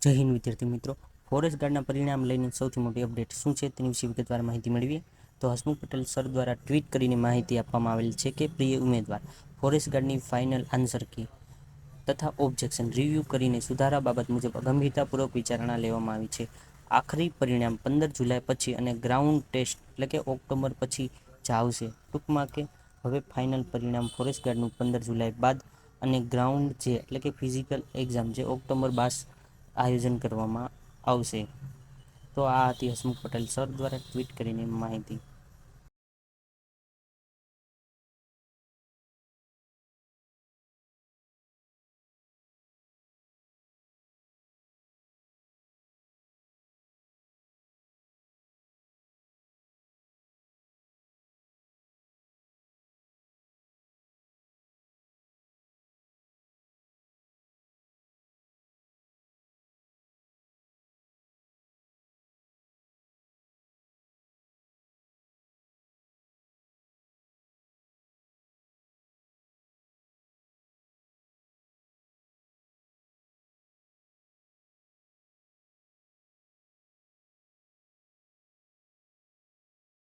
જય હિન્દ વિદ્યાર્થી મિત્રો, ફોરેસ્ટ ગાર્ડના પરિણામ લઈને સૌથી મોટી અપડેટ શું છે તેની વિશે વિગતવાર માહિતી મેળવીએ. તો હસમુખ પટેલ સર દ્વારા ટ્વીટ કરીને માહિતી આપવામાં આવેલ છે કે પ્રિય ઉમેદવાર, ફોરેસ્ટ ગાર્ડની ફાઇનલ આન્સર કી તથા ઓબ્જેક્શન રિવ્યૂ કરીને સુધારા બાબત મુજબ ગંભીરતાપૂર્વક વિચારણા લેવામાં આવી છે. આખરી પરિણામ 15 જુલાઈ પછી અને ગ્રાઉન્ડ ટેસ્ટ એટલે કે ઓક્ટોબર પછી જ આવશે. ટૂંકમાં કે હવે ફાઇનલ પરિણામ ફોરેસ્ટ ગાર્ડનું 15 જુલાઈ બાદ અને ગ્રાઉન્ડ જે એટલે કે ફિઝિકલ એક્ઝામ જે ઓક્ટોબર 22 આયોજન કરવામાં આવશે. તો આ હતી હસમુખ પટેલ સર દ્વારા ટ્વીટ કરીને માહિતી.